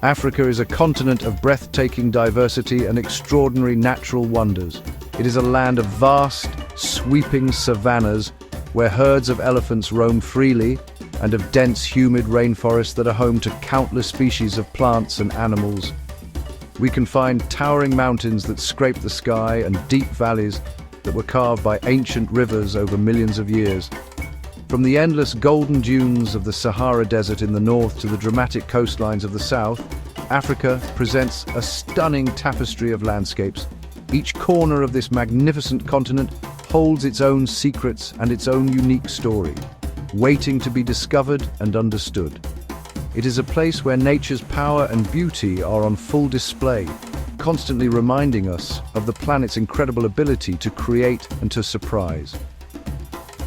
Africa is a continent of breathtaking diversity and extraordinary natural wonders. It is a land of vast, sweeping savannas where herds of elephants roam freely and of dense, humid rainforests that are home to countless species of plants and animals. We can find towering mountains that scrape the sky and deep valleys that were carved by ancient rivers over millions of years. From the endless golden dunes of the Sahara Desert in the north to the dramatic coastlines of the south, Africa presents a stunning tapestry of landscapes. Each corner of this magnificent continent holds its own secrets and its own unique story, waiting to be discovered and understood. It is a place where nature's power and beauty are on full display, constantly reminding us of the planet's incredible ability to create and to surprise.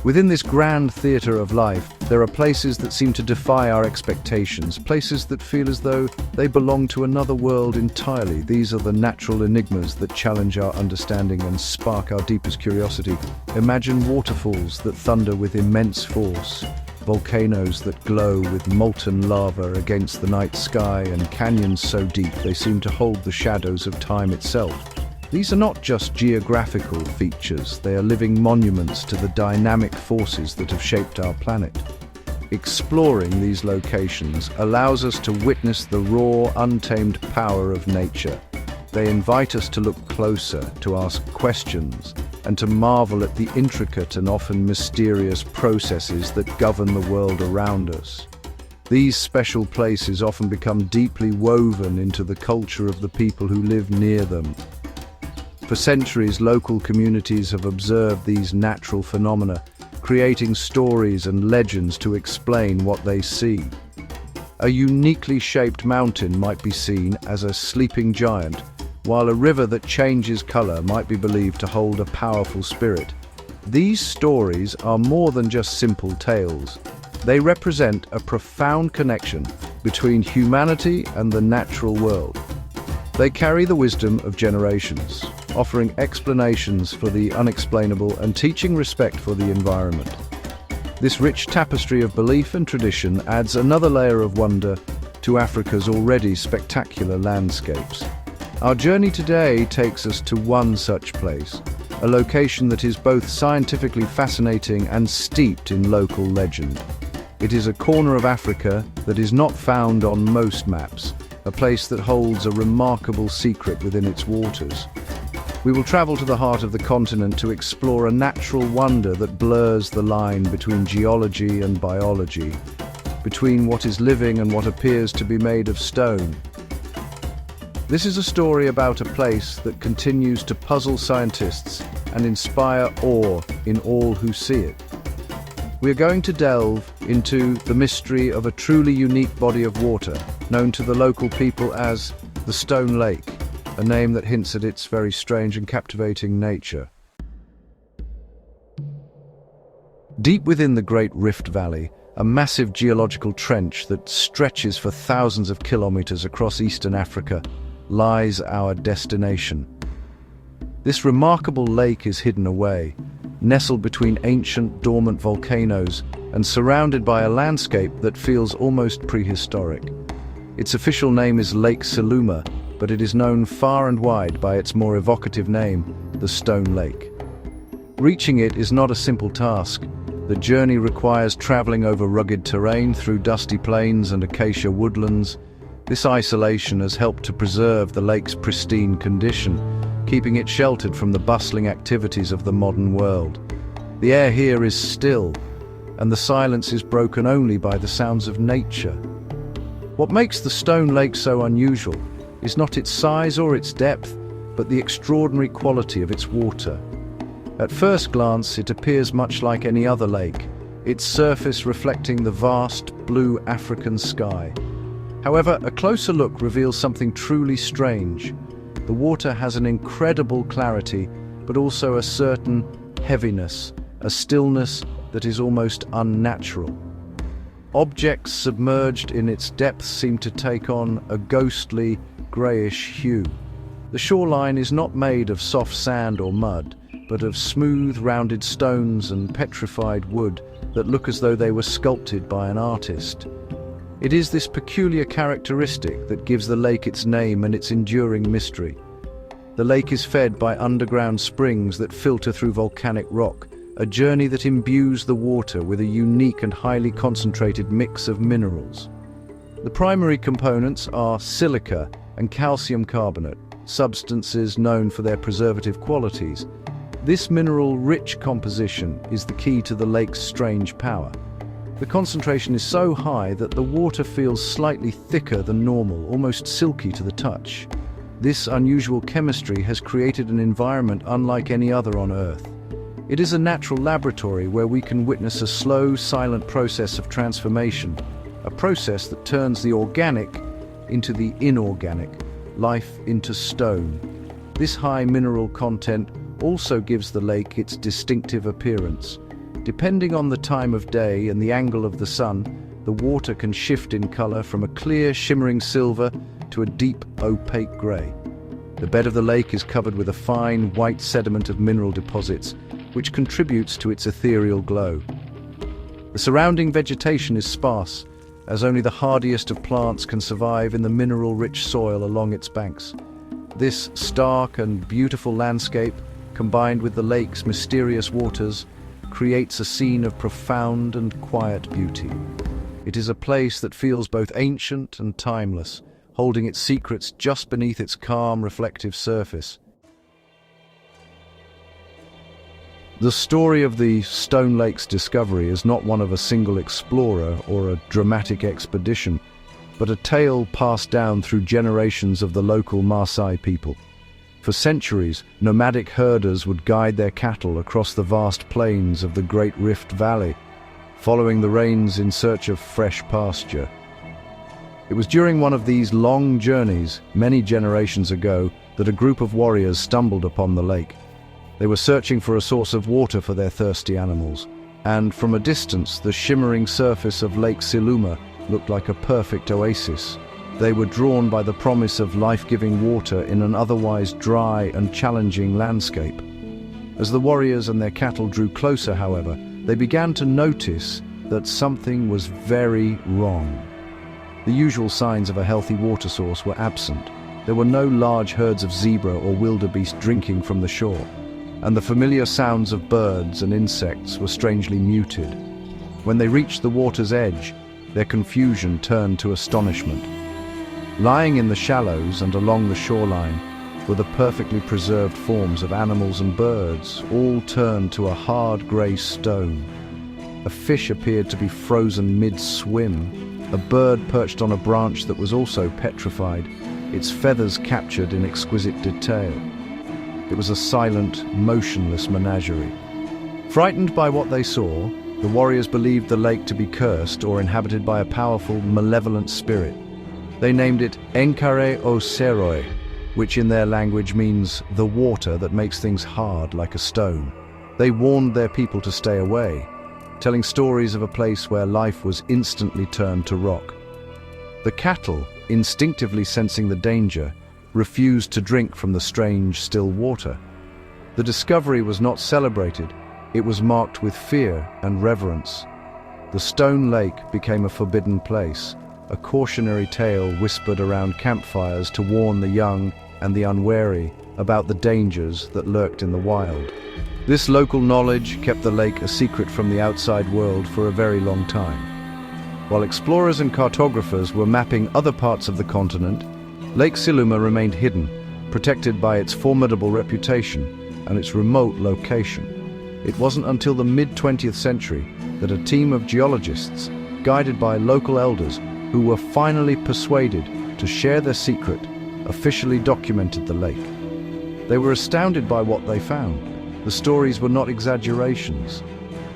Within this grand theatre of life, there are places that seem to defy our expectations, places that feel as though they belong to another world entirely. These are the natural enigmas that challenge our understanding and spark our deepest curiosity. Imagine waterfalls that thunder with immense force, volcanoes that glow with molten lava against the night sky, and canyons so deep they seem to hold the shadows of time itself. These are not just geographical features, they are living monuments to the dynamic forces that have shaped our planet. Exploring these locations allows us to witness the raw, untamed power of nature. They invite us to look closer, to ask questions, and to marvel at the intricate and often mysterious processes that govern the world around us. These special places often become deeply woven into the culture of the people who live near them. For centuries, local communities have observed these natural phenomena, creating stories and legends to explain what they see. A uniquely shaped mountain might be seen as a sleeping giant, while a river that changes color might be believed to hold a powerful spirit. These stories are more than just simple tales. They represent a profound connection between humanity and the natural world. They carry the wisdom of generations, offering explanations for the unexplainable and teaching respect for the environment. This rich tapestry of belief and tradition adds another layer of wonder to Africa's already spectacular landscapes. Our journey today takes us to one such place, a location that is both scientifically fascinating and steeped in local legend. It is a corner of Africa that is not found on most maps, a place that holds a remarkable secret within its waters. We will travel to the heart of the continent to explore a natural wonder that blurs the line between geology and biology, between what is living and what appears to be made of stone. This is a story about a place that continues to puzzle scientists and inspire awe in all who see it. We are going to delve into the mystery of a truly unique body of water, known to the local people as the Stone Lake, a name that hints at its very strange and captivating nature. Deep within the Great Rift Valley, a massive geological trench that stretches for thousands of kilometers across eastern Africa, lies our destination. This remarkable lake is hidden away, nestled between ancient, dormant volcanoes and surrounded by a landscape that feels almost prehistoric. Its official name is Lake Seluma, but it is known far and wide by its more evocative name, the Stone Lake. Reaching it is not a simple task. The journey requires traveling over rugged terrain through dusty plains and acacia woodlands. This isolation has helped to preserve the lake's pristine condition, keeping it sheltered from the bustling activities of the modern world. The air here is still, and the silence is broken only by the sounds of nature. What makes the Stone Lake so unusual is not its size or its depth, but the extraordinary quality of its water. At first glance, it appears much like any other lake, its surface reflecting the vast blue African sky. However, a closer look reveals something truly strange. The water has an incredible clarity, but also a certain heaviness, a stillness that is almost unnatural. Objects submerged in its depths seem to take on a ghostly, greyish hue. The shoreline is not made of soft sand or mud, but of smooth, rounded stones and petrified wood that look as though they were sculpted by an artist. It is this peculiar characteristic that gives the lake its name and its enduring mystery. The lake is fed by underground springs that filter through volcanic rock, a journey that imbues the water with a unique and highly concentrated mix of minerals. The primary components are silica and calcium carbonate, substances known for their preservative qualities. This mineral-rich composition is the key to the lake's strange power. The concentration is so high that the water feels slightly thicker than normal, almost silky to the touch. This unusual chemistry has created an environment unlike any other on Earth. It is a natural laboratory where we can witness a slow, silent process of transformation, a process that turns the organic into the inorganic, life into stone. This high mineral content also gives the lake its distinctive appearance. Depending on the time of day and the angle of the sun, the water can shift in color from a clear, shimmering silver to a deep, opaque gray. The bed of the lake is covered with a fine, white sediment of mineral deposits, which contributes to its ethereal glow. The surrounding vegetation is sparse, as only the hardiest of plants can survive in the mineral-rich soil along its banks. This stark and beautiful landscape, combined with the lake's mysterious waters, creates a scene of profound and quiet beauty. It is a place that feels both ancient and timeless, holding its secrets just beneath its calm, reflective surface. The story of the Stone Lake's discovery is not one of a single explorer or a dramatic expedition, but a tale passed down through generations of the local Maasai people. For centuries, nomadic herders would guide their cattle across the vast plains of the Great Rift Valley, following the rains in search of fresh pasture. It was during one of these long journeys, many generations ago, that a group of warriors stumbled upon the lake. They were searching for a source of water for their thirsty animals, and from a distance the shimmering surface of Lake Siluma looked like a perfect oasis. They were drawn by the promise of life-giving water in an otherwise dry and challenging landscape. As the warriors and their cattle drew closer, however, they began to notice that something was very wrong. The usual signs of a healthy water source were absent. There were no large herds of zebra or wildebeest drinking from the shore, and the familiar sounds of birds and insects were strangely muted. When they reached the water's edge, their confusion turned to astonishment. Lying in the shallows and along the shoreline were the perfectly preserved forms of animals and birds, all turned to a hard grey stone. A fish appeared to be frozen mid-swim, a bird perched on a branch that was also petrified, its feathers captured in exquisite detail. It was a silent, motionless menagerie. Frightened by what they saw, the warriors believed the lake to be cursed or inhabited by a powerful, malevolent spirit. They named it Enkare o Seroi, which in their language means the water that makes things hard like a stone. They warned their people to stay away, telling stories of a place where life was instantly turned to rock. The cattle, instinctively sensing the danger, refused to drink from the strange, still water. The discovery was not celebrated, it was marked with fear and reverence. The Stone Lake became a forbidden place, a cautionary tale whispered around campfires to warn the young and the unwary about the dangers that lurked in the wild. This local knowledge kept the lake a secret from the outside world for a very long time. While explorers and cartographers were mapping other parts of the continent, Lake Siluma remained hidden, protected by its formidable reputation and its remote location. It wasn't until the mid-20th century that a team of geologists, guided by local elders who were finally persuaded to share their secret, officially documented the lake. They were astounded by what they found. The stories were not exaggerations.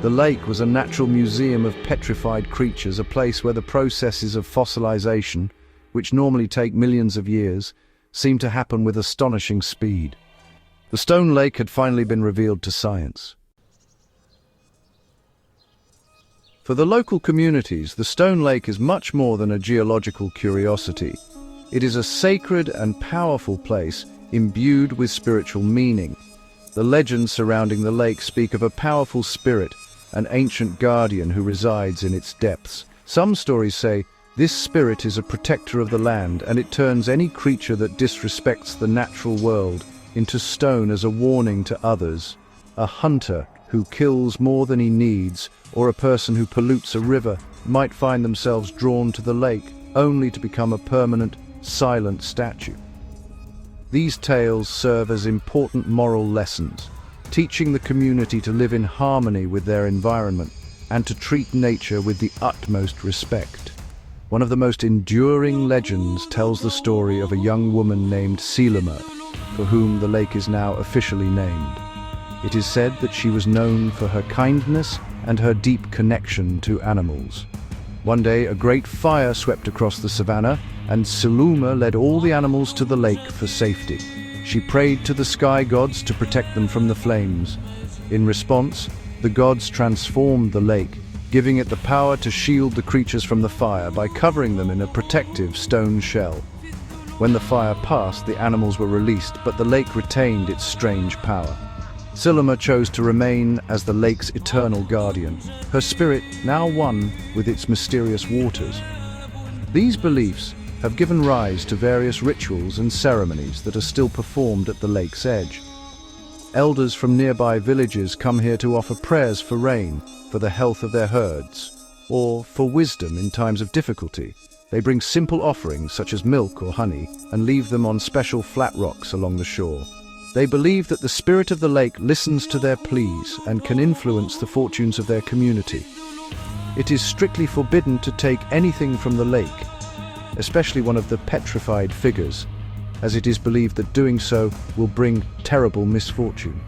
The lake was a natural museum of petrified creatures, a place where the processes of fossilization, which normally take millions of years, seemed to happen with astonishing speed. The Stone Lake had finally been revealed to science. For the local communities, the Stone Lake is much more than a geological curiosity. It is a sacred and powerful place imbued with spiritual meaning. The legends surrounding the lake speak of a powerful spirit, an ancient guardian who resides in its depths. Some stories say This spirit is a protector of the land, and it turns any creature that disrespects the natural world into stone as a warning to others. A hunter who kills more than he needs, or a person who pollutes a river, might find themselves drawn to the lake, only to become a permanent, silent statue. These tales serve as important moral lessons, teaching the community to live in harmony with their environment and to treat nature with the utmost respect. One of the most enduring legends tells the story of a young woman named Selima, for whom the lake is now officially named. It is said that she was known for her kindness and her deep connection to animals. One day, a great fire swept across the savannah, and Selima led all the animals to the lake for safety. She prayed to the sky gods to protect them from the flames. In response, the gods transformed the lake, giving it the power to shield the creatures from the fire by covering them in a protective stone shell. When the fire passed, the animals were released, but the lake retained its strange power. Selima chose to remain as the lake's eternal guardian, her spirit now one with its mysterious waters. These beliefs have given rise to various rituals and ceremonies that are still performed at the lake's edge. Elders from nearby villages come here to offer prayers for rain, for the health of their herds, or for wisdom in times of difficulty. They bring simple offerings such as milk or honey and leave them on special flat rocks along the shore. They believe that the spirit of the lake listens to their pleas and can influence the fortunes of their community. It is strictly forbidden to take anything from the lake, especially one of the petrified figures, as it is believed that doing so will bring terrible misfortune.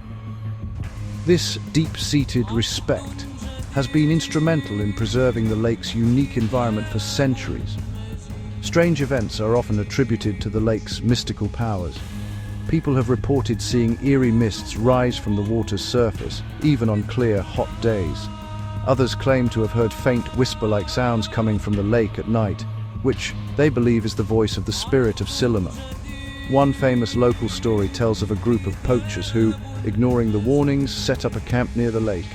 This deep-seated respect has been instrumental in preserving the lake's unique environment for centuries. Strange events are often attributed to the lake's mystical powers. People have reported seeing eerie mists rise from the water's surface, even on clear, hot days. Others claim to have heard faint whisper-like sounds coming from the lake at night, which they believe is the voice of the spirit of Selima. One famous local story tells of a group of poachers who, ignoring the warnings, set up a camp near the lake.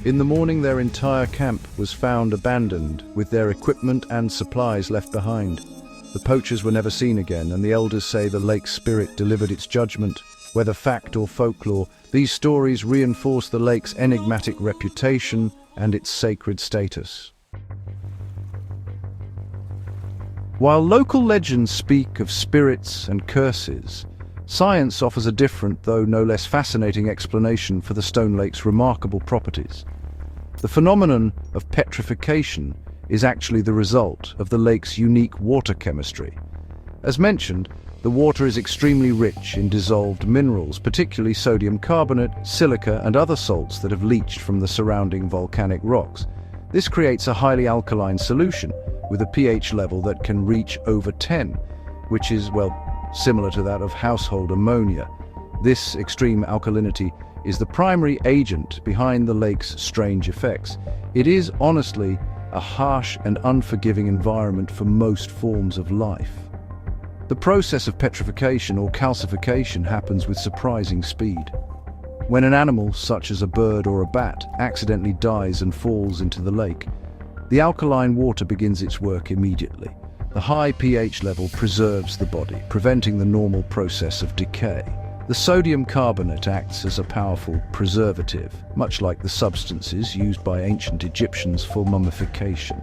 In the morning, their entire camp was found abandoned, with their equipment and supplies left behind. The poachers were never seen again, and the elders say the lake's spirit delivered its judgment. Whether fact or folklore, these stories reinforce the lake's enigmatic reputation and its sacred status. While local legends speak of spirits and curses, science offers a different, though no less fascinating explanation for the Stone Lake's remarkable properties. The phenomenon of petrification is actually the result of the lake's unique water chemistry. As mentioned, the water is extremely rich in dissolved minerals, particularly sodium carbonate, silica, and other salts that have leached from the surrounding volcanic rocks. This creates a highly alkaline solution with a pH level that can reach over 10, which is, well, similar to that of household ammonia. This extreme alkalinity is the primary agent behind the lake's strange effects. It is, honestly, a harsh and unforgiving environment for most forms of life. The process of petrification or calcification happens with surprising speed. When an animal, such as a bird or a bat, accidentally dies and falls into the lake, the alkaline water begins its work immediately. The high pH level preserves the body, preventing the normal process of decay. The sodium carbonate acts as a powerful preservative, much like the substances used by ancient Egyptians for mummification.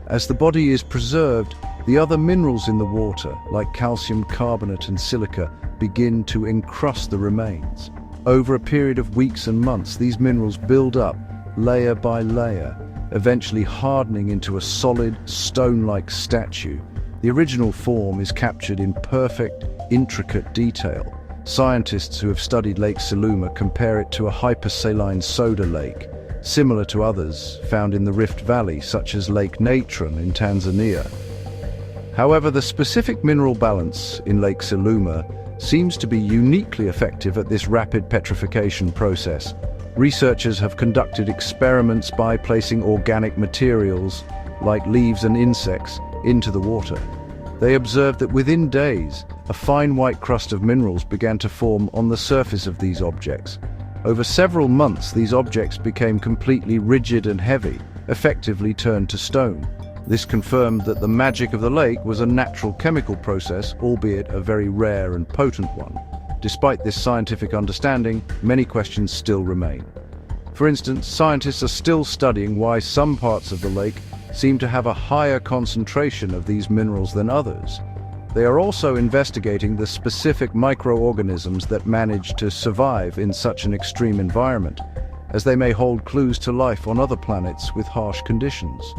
As the body is preserved, the other minerals in the water, like calcium carbonate and silica, begin to encrust the remains. Over a period of weeks and months, these minerals build up, layer by layer, eventually hardening into a solid, stone-like statue. The original form is captured in perfect, intricate detail. Scientists who have studied Lake Seluma compare it to a hypersaline soda lake, similar to others found in the Rift Valley, such as Lake Natron in Tanzania. However, the specific mineral balance in Lake Seluma seems to be uniquely effective at this rapid petrification process. Researchers have conducted experiments by placing organic materials, like leaves and insects, into the water. They observed that within days, a fine white crust of minerals began to form on the surface of these objects. Over several months, these objects became completely rigid and heavy, effectively turned to stone. This confirmed that the magic of the lake was a natural chemical process, albeit a very rare and potent one. Despite this scientific understanding, many questions still remain. For instance, scientists are still studying why some parts of the lake seem to have a higher concentration of these minerals than others. They are also investigating the specific microorganisms that manage to survive in such an extreme environment, as they may hold clues to life on other planets with harsh conditions.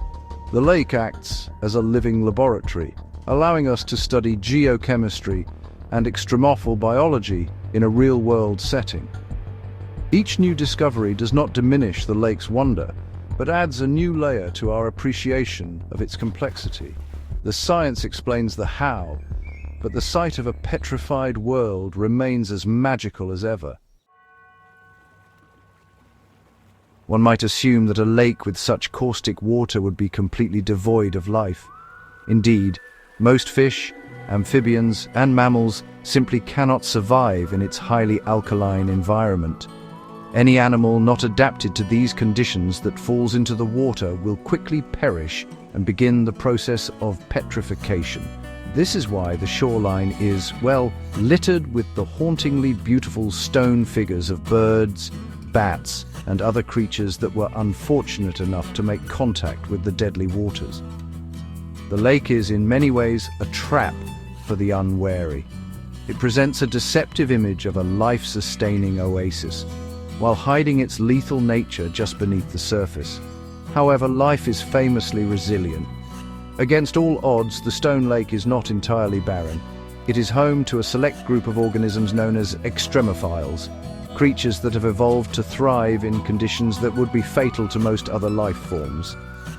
The lake acts as a living laboratory, allowing us to study geochemistry and extremophile biology in a real-world setting. Each new discovery does not diminish the lake's wonder, but adds a new layer to our appreciation of its complexity. The science explains the how, but the sight of a petrified world remains as magical as ever. One might assume that a lake with such caustic water would be completely devoid of life. Indeed, most fish, amphibians, and mammals simply cannot survive in its highly alkaline environment. Any animal not adapted to these conditions that falls into the water will quickly perish and begin the process of petrification. This is why the shoreline is, well, littered with the hauntingly beautiful stone figures of birds, bats, and other creatures that were unfortunate enough to make contact with the deadly waters. The lake is in many ways a trap for the unwary. It presents a deceptive image of a life-sustaining oasis, while hiding its lethal nature just beneath the surface. However, life is famously resilient. Against all odds, the Stone Lake is not entirely barren. It is home to a select group of organisms known as extremophiles, creatures that have evolved to thrive in conditions that would be fatal to most other life forms.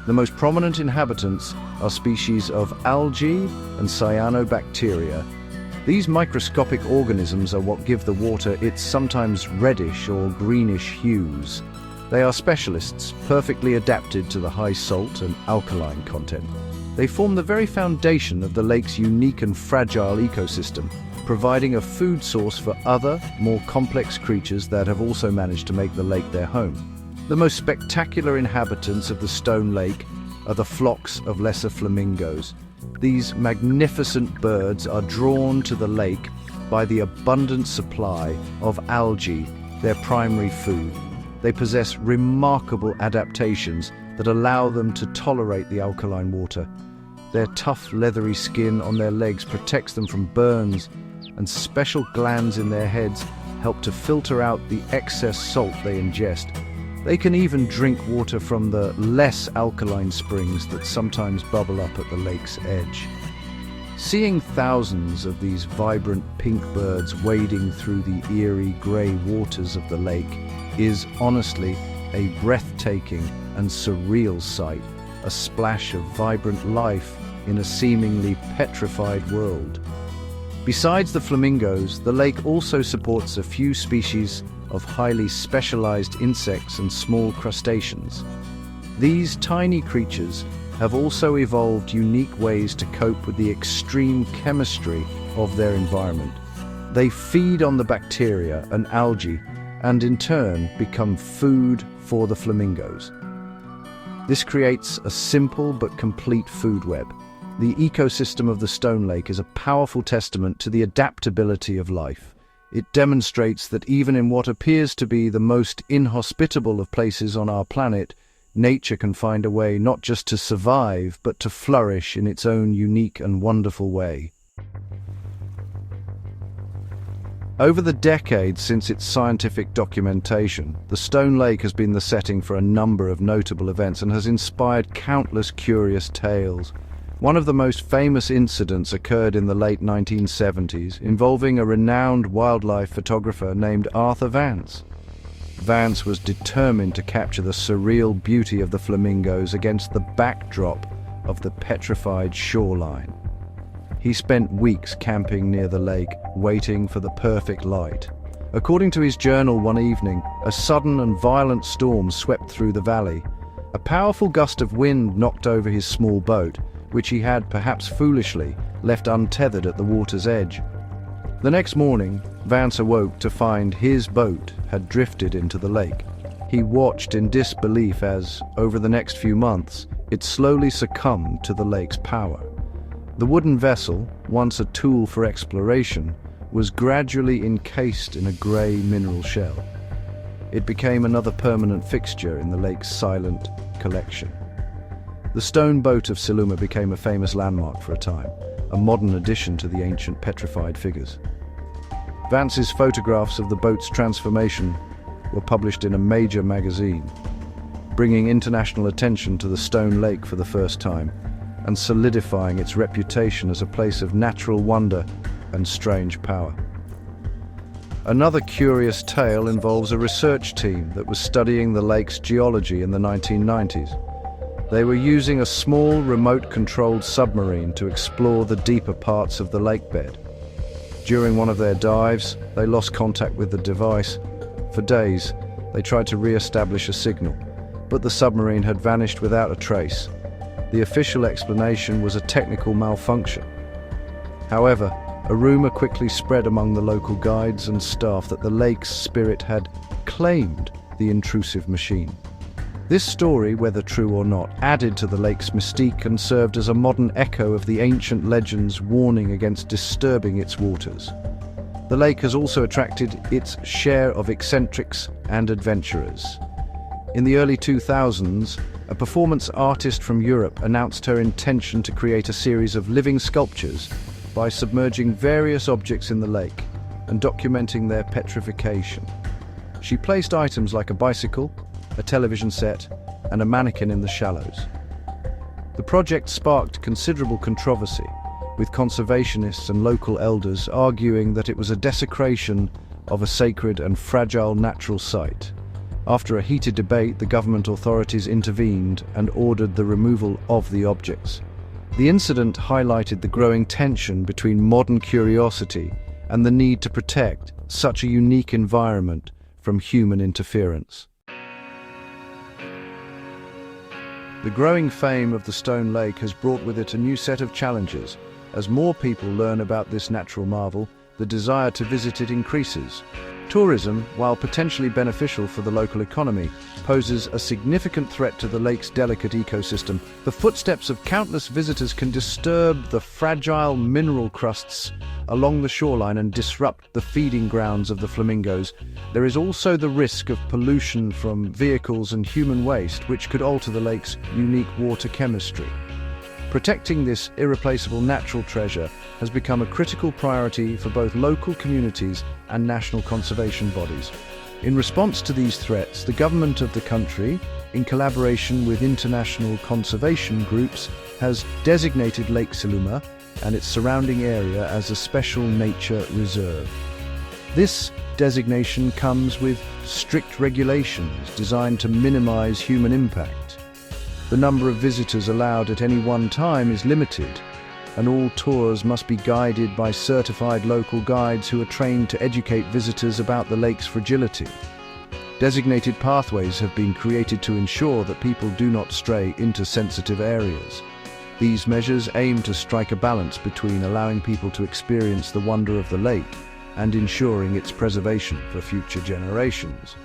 The most prominent inhabitants are species of algae and cyanobacteria. These microscopic organisms are what give the water its sometimes reddish or greenish hues. They are specialists, perfectly adapted to the high salt and alkaline content. They form the very foundation of the lake's unique and fragile ecosystem, providing a food source for other, more complex creatures that have also managed to make the lake their home. The most spectacular inhabitants of the Stone Lake are the flocks of lesser flamingos. These magnificent birds are drawn to the lake by the abundant supply of algae, their primary food. They possess remarkable adaptations that allow them to tolerate the alkaline water. Their tough, leathery skin on their legs protects them from burns, and special glands in their heads help to filter out the excess salt they ingest. They can even drink water from the less alkaline springs that sometimes bubble up at the lake's edge. Seeing thousands of these vibrant pink birds wading through the eerie grey waters of the lake is honestly a breathtaking and surreal sight, a splash of vibrant life in a seemingly petrified world. Besides the flamingos, the lake also supports a few species of highly specialized insects and small crustaceans. These tiny creatures have also evolved unique ways to cope with the extreme chemistry of their environment. They feed on the bacteria and algae and in turn become food for the flamingos. This creates a simple but complete food web. The ecosystem of the Stone Lake is a powerful testament to the adaptability of life. It demonstrates that even in what appears to be the most inhospitable of places on our planet, nature can find a way not just to survive, but to flourish in its own unique and wonderful way. Over the decades since its scientific documentation, the Stone Lake has been the setting for a number of notable events and has inspired countless curious tales. One of the most famous incidents occurred in the late 1970s, involving a renowned wildlife photographer named Arthur Vance. Vance was determined to capture the surreal beauty of the flamingos against the backdrop of the petrified shoreline. He spent weeks camping near the lake, waiting for the perfect light. According to his journal, one evening, a sudden and violent storm swept through the valley. A powerful gust of wind knocked over his small boat, which he had, perhaps foolishly, left untethered at the water's edge. The next morning, Vance awoke to find his boat had drifted into the lake. He watched in disbelief as, over the next few months, it slowly succumbed to the lake's power. The wooden vessel, once a tool for exploration, was gradually encased in a grey mineral shell. It became another permanent fixture in the lake's silent collection. The stone boat of Siluma became a famous landmark for a time, a modern addition to the ancient petrified figures. Vance's photographs of the boat's transformation were published in a major magazine, bringing international attention to the stone lake for the first time and solidifying its reputation as a place of natural wonder and strange power. Another curious tale involves a research team that was studying the lake's geology in the 1990s. They were using a small, remote-controlled submarine to explore the deeper parts of the lake bed. During one of their dives, they lost contact with the device. For days, they tried to re-establish a signal, but the submarine had vanished without a trace. The official explanation was a technical malfunction. However, a rumor quickly spread among the local guides and staff that the lake's spirit had claimed the intrusive machine. This story, whether true or not, added to the lake's mystique and served as a modern echo of the ancient legends warning against disturbing its waters. The lake has also attracted its share of eccentrics and adventurers. In the early 2000s, a performance artist from Europe announced her intention to create a series of living sculptures by submerging various objects in the lake and documenting their petrification. She placed items like a bicycle, a television set, and a mannequin in the shallows. The project sparked considerable controversy, with conservationists and local elders arguing that it was a desecration of a sacred and fragile natural site. After a heated debate, the government authorities intervened and ordered the removal of the objects. The incident highlighted the growing tension between modern curiosity and the need to protect such a unique environment from human interference. The growing fame of the Stone Lake has brought with it a new set of challenges. As more people learn about this natural marvel, the desire to visit it increases. Tourism, while potentially beneficial for the local economy, poses a significant threat to the lake's delicate ecosystem. The footsteps of countless visitors can disturb the fragile mineral crusts along the shoreline and disrupt the feeding grounds of the flamingos. There is also the risk of pollution from vehicles and human waste, which could alter the lake's unique water chemistry. Protecting this irreplaceable natural treasure has become a critical priority for both local communities and national conservation bodies. In response to these threats, the government of the country, in collaboration with international conservation groups, has designated Lake Siluma and its surrounding area as a special nature reserve. This designation comes with strict regulations designed to minimize human impact. The number of visitors allowed at any one time is limited, and all tours must be guided by certified local guides who are trained to educate visitors about the lake's fragility. Designated pathways have been created to ensure that people do not stray into sensitive areas. These measures aim to strike a balance between allowing people to experience the wonder of the lake and ensuring its preservation for future generations.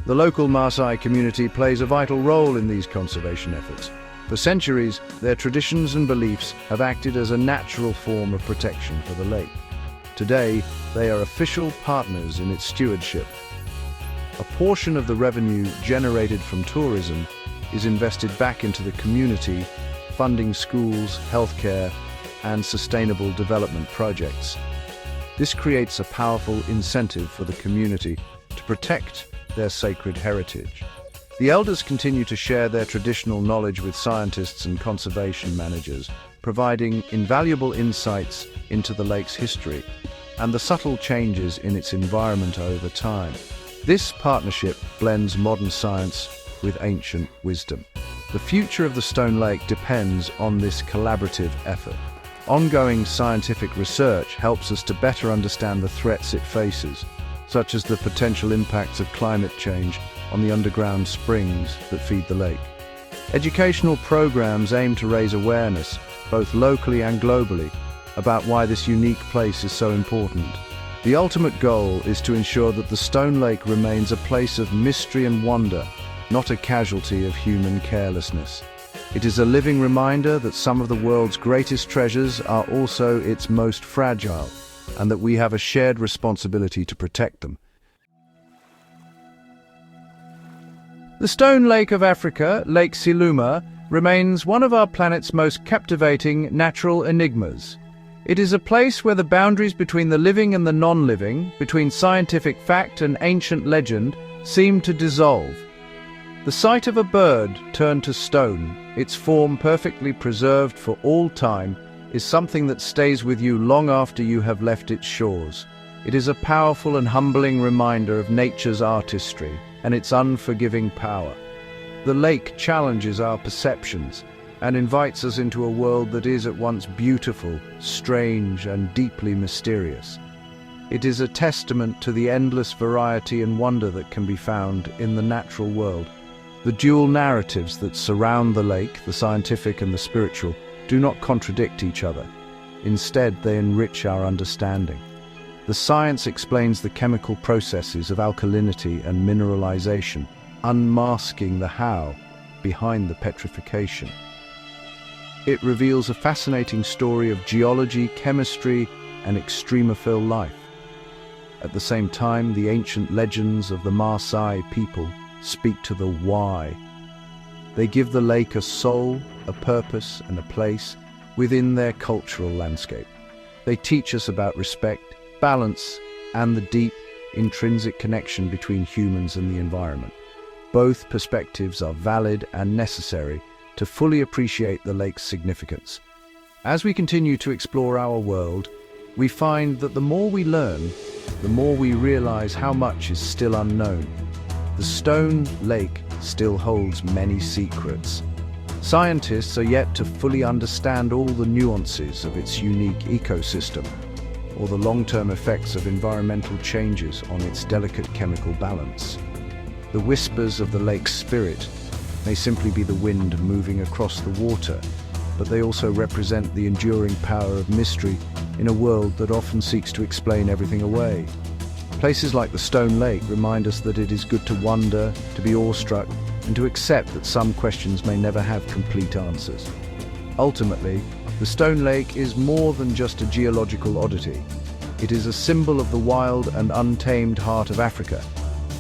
The local Maasai community plays a vital role in these conservation efforts. For centuries, their traditions and beliefs have acted as a natural form of protection for the lake. Today, they are official partners in its stewardship. A portion of the revenue generated from tourism is invested back into the community, funding schools, healthcare, and sustainable development projects. This creates a powerful incentive for the community to protect their sacred heritage. The elders continue to share their traditional knowledge with scientists and conservation managers, providing invaluable insights into the lake's history and the subtle changes in its environment over time. This partnership blends modern science with ancient wisdom. The future of the Stone Lake depends on this collaborative effort. Ongoing scientific research helps us to better understand the threats it faces, such as the potential impacts of climate change on the underground springs that feed the lake. Educational programs aim to raise awareness, both locally and globally, about why this unique place is so important. The ultimate goal is to ensure that the Stone Lake remains a place of mystery and wonder, not a casualty of human carelessness. It is a living reminder that some of the world's greatest treasures are also its most fragile, and that we have a shared responsibility to protect them. The Stone Lake of Africa, Lake Siluma, remains one of our planet's most captivating natural enigmas. It is a place where the boundaries between the living and the non-living, between scientific fact and ancient legend, seem to dissolve. The sight of a bird turned to stone, its form perfectly preserved for all time, is something that stays with you long after you have left its shores. It is a powerful and humbling reminder of nature's artistry and its unforgiving power. The lake challenges our perceptions and invites us into a world that is at once beautiful, strange, and deeply mysterious. It is a testament to the endless variety and wonder that can be found in the natural world. The dual narratives that surround the lake, the scientific and the spiritual, do not contradict each other. Instead, they enrich our understanding. The science explains the chemical processes of alkalinity and mineralization, unmasking the how behind the petrification. It reveals a fascinating story of geology, chemistry, and extremophile life. At the same time, the ancient legends of the Maasai people speak to the why. They give the lake a soul, a purpose, and a place within their cultural landscape. They teach us about respect, balance, and the deep, intrinsic connection between humans and the environment. Both perspectives are valid and necessary to fully appreciate the lake's significance. As we continue to explore our world, we find that the more we learn, the more we realize how much is still unknown. The Stone Lake still holds many secrets. Scientists are yet to fully understand all the nuances of its unique ecosystem, or the long-term effects of environmental changes on its delicate chemical balance. The whispers of the lake's spirit may simply be the wind moving across the water, but they also represent the enduring power of mystery in a world that often seeks to explain everything away. Places like the Stone Lake remind us that it is good to wonder, to be awestruck, and to accept that some questions may never have complete answers. Ultimately, the Stone Lake is more than just a geological oddity. It is a symbol of the wild and untamed heart of Africa.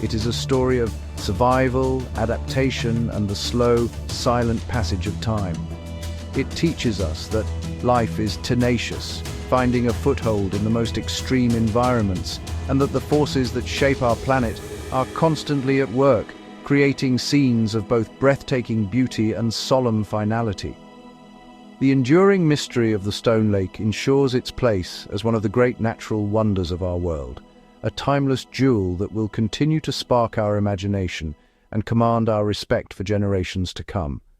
It is a story of survival, adaptation, and the slow, silent passage of time. It teaches us that life is tenacious, finding a foothold in the most extreme environments, and that the forces that shape our planet are constantly at work, creating scenes of both breathtaking beauty and solemn finality. The enduring mystery of the Stone Lake ensures its place as one of the great natural wonders of our world, a timeless jewel that will continue to spark our imagination and command our respect for generations to come.